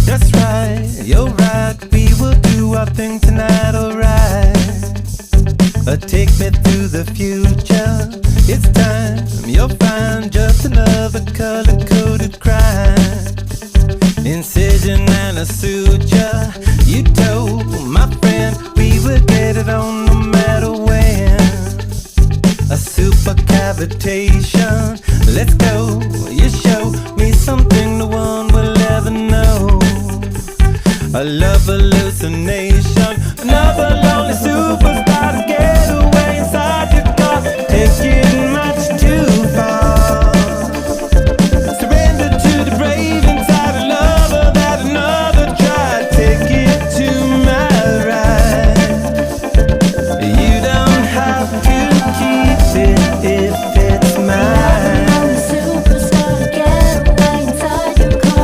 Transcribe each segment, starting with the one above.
That's right, you're right, we will do our thing tonight, alright. Take me through the future, it's time, you'll find just another color-coded crime. Incision and a suture, you told my friend we would get it on no matter when. A super cavitation, let's go, you show me something no one will ever know. A love hallucination, another lonely superstar to get away inside your car, taking much too far. Surrender to the brave inside a lover that another tried. Take it to my ride. You don't have to keep it if it's mine.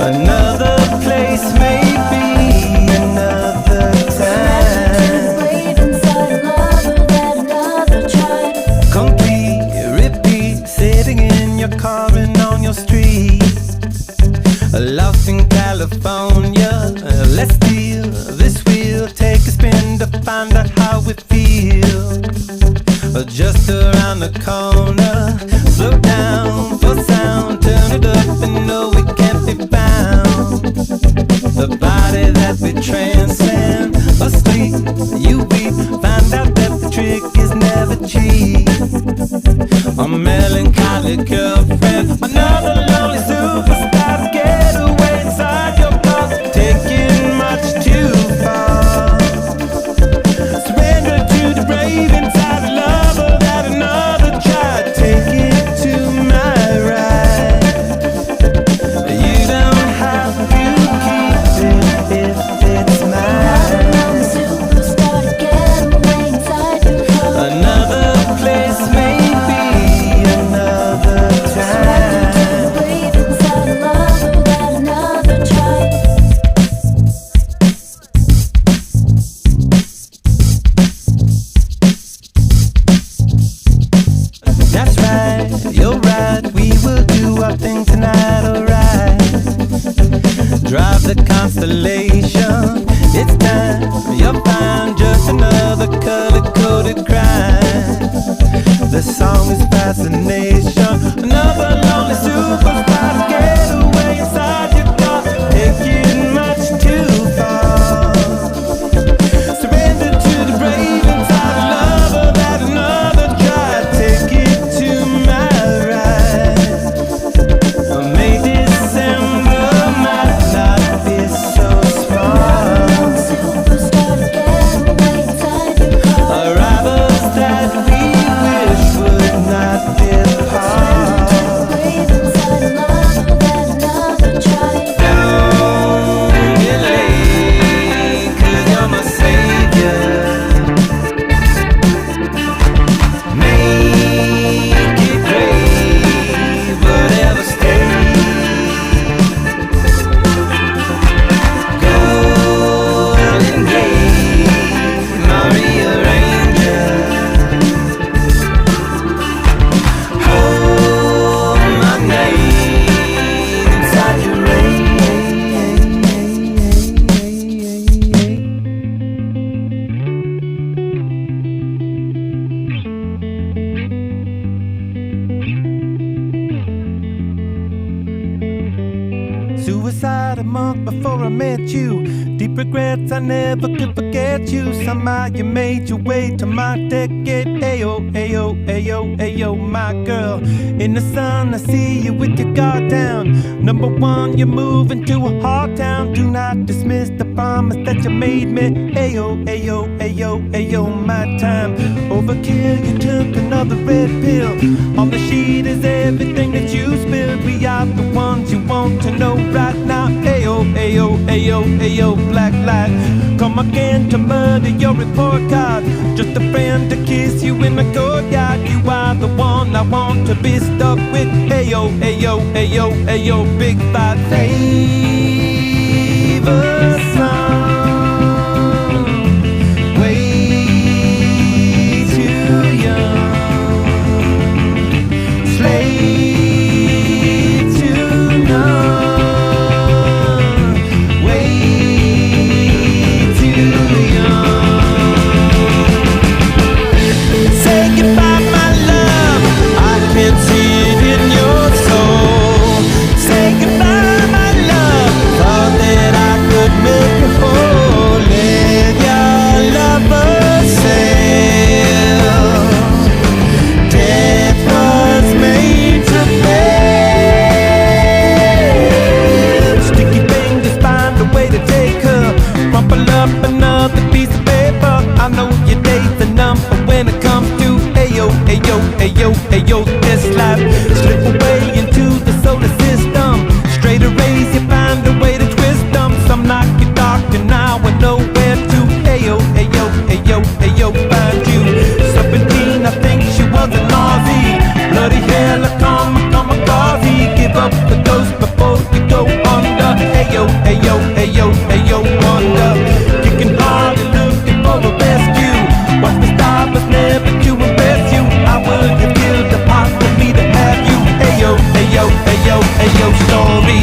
Another place maybe. Car and on your street, lost in California. Let's steal this wheel, take a spin to find out how we feel. Just around the corner, slow down for sound, turn it up and know we can't be found. The body that we transcend, asleep, you weep, find out that the trick is never cheap. A melancholy girlfriend, another lonely superstar to get away inside your car, taking much too far. Surrender to the brave inside a lover that another tried. Take it to my ride. You don't have to keep it if it's mine. Another place maybe. That's right, you're right, we will do our thing tonight, alright. Drive the constellation, it's time, you'll find just another color-coded crime. The song is fascination, another lonely superstar to get away inside your car, taking much too far. Surrender to the brave inside a lover that another tried. Take it to my ride. May December might not be so smart. Arrivals that we wish would not depart. Don't be late, 'cause you're my savior. Make it brave, whatever state. Golden Gate, Maria Ranger. Hold my name inside your rain. Suicide a month before I met you. Deep regrets, I never could forget you. Somehow you made your way to my decade. Ayo, ayo, ayo, ayo, my girl. In the sun, I see you with your guard down. Number one, you're moving to a hard town. Do not dismiss the promise that you made me. Ayo, ayo, ayo, ayo, my time. Overkill, you took another red pill. On the sheet is everything that you spilled. We are the ones you want to know right now. Ayo, ayo, ayo, ayo, black light. Come again to murder your report card. Just a friend to kiss you in the courtyard. You are the one I want to be stuck with. Ayo, ayo. ayo, big bad flavor song. Way too young. Slave to none. Way too young. Say goodbye, my love. I can't see it in your soul. Say goodbye, my love. Thought that I could make you whole. Let your lover sail. Death was made to fail. Sticky fingers find a way to take her. Crumple up another piece of paper. I know your day's the number when it comes to ayo, this life. Slip away into the solar system. Straighter rays, you find a way to twist them. Some knock you dark and now I know where to. Ayo, find you. 17, I think she was a Nazi. Bloody hell, a kamikaze. Give up the ghost before you go under. Ayo, wonder. Kicking hard and looking for a rescue. Watch me stop, but never to impress you. I would have killed a part of me to have you. Ayo, story.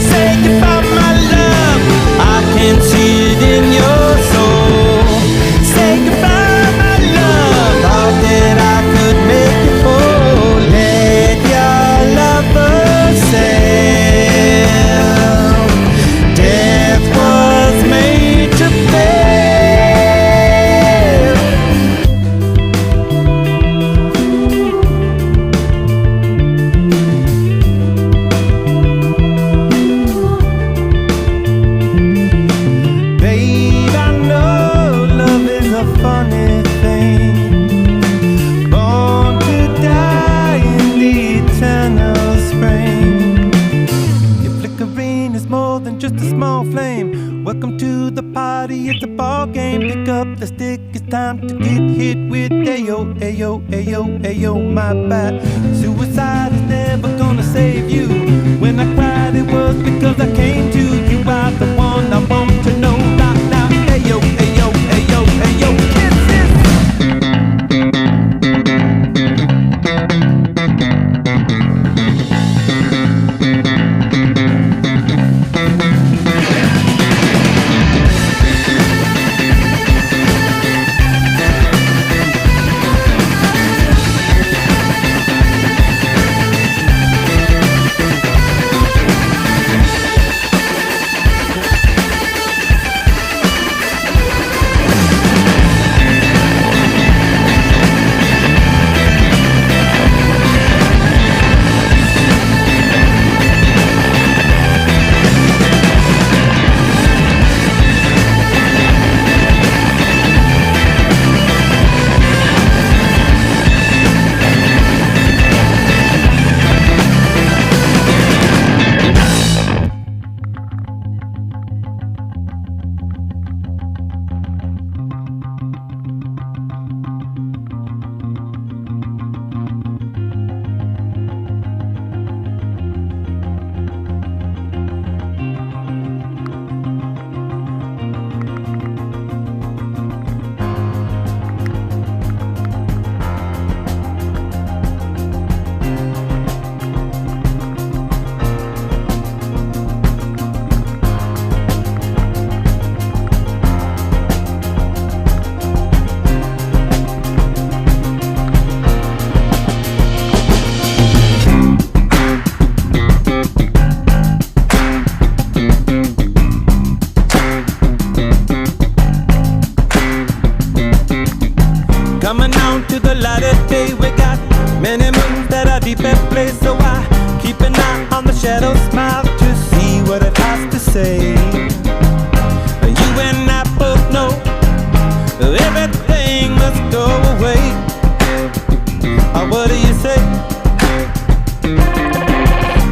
Say goodbye, my love. I can see it in your soul. Say goodbye, my love. Thought that I could make you whole. Let your lover sail. Death was made to fail. Babe, I know love is a funny thing. Born to die in the eternal spring. Your flickering is more than just a small flame. Welcome to the party, it's a ball game. Pick up the stick, it's time to get hit with ayo, my bad. Suicide is never gonna save you. When I cried, it was because I came to you. I'm the one I want to know. Now, ayo, kisses. Coming on to the light of day, we got many moons that are deep at play. So I keep an eye on the shadow, smile to see what it has to say. You and I both know everything must go away. What do you say?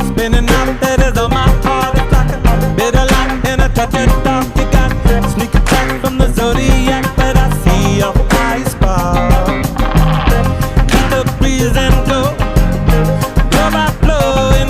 Spinning out letters on my heart, it's like a bitter light and a touch of dark. You got sneak attack from the zodiac, but I see your eyes spark. Keep the breeze and go, blow by blow in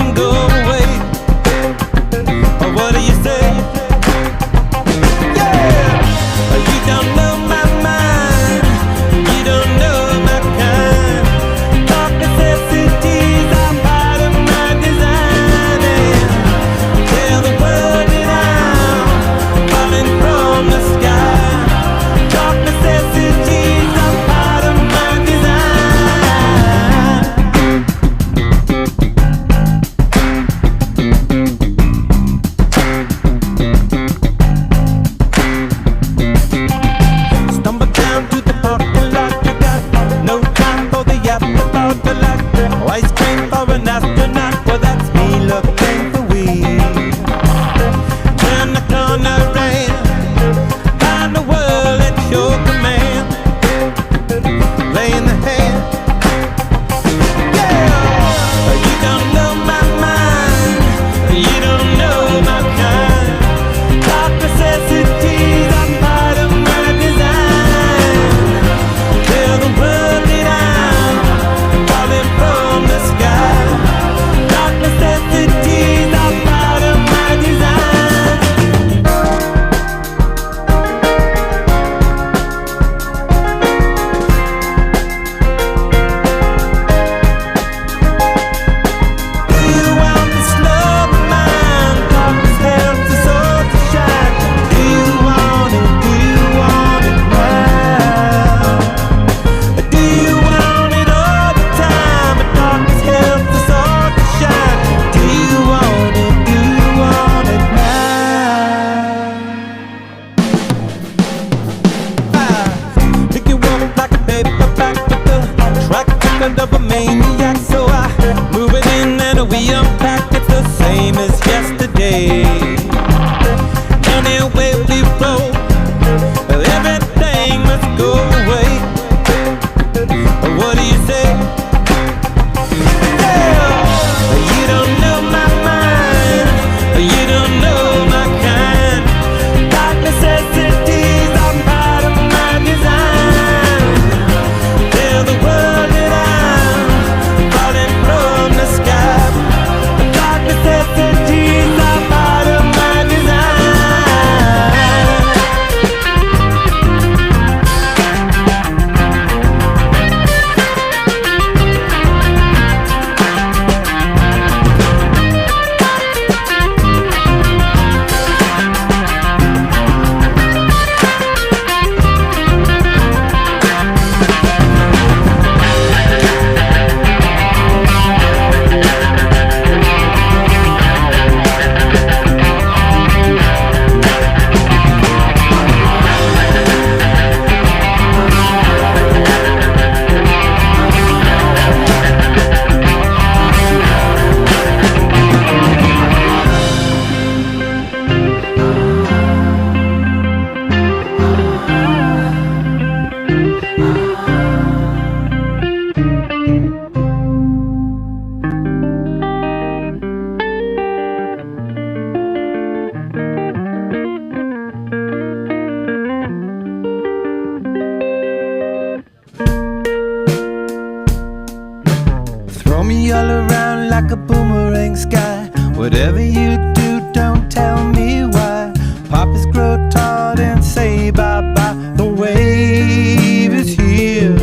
Throw me all around like a boomerang sky. Whatever you do, don't tell me why. Poppies grow tall and say bye-bye. The wave is here.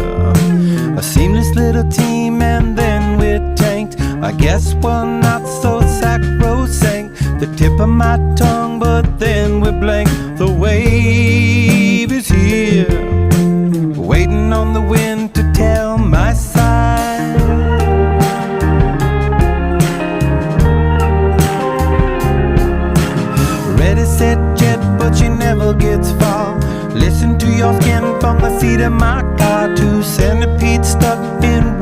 A seamless little team and then we're tanked. I guess we're not so sacrosanct. The tip of my tongue, but then we're blank. The wave is here, waiting on the wind to tell my side. Ready, set, jet, but she never gets far. Listen to your skin from the seat of my car. Two centipedes stuck in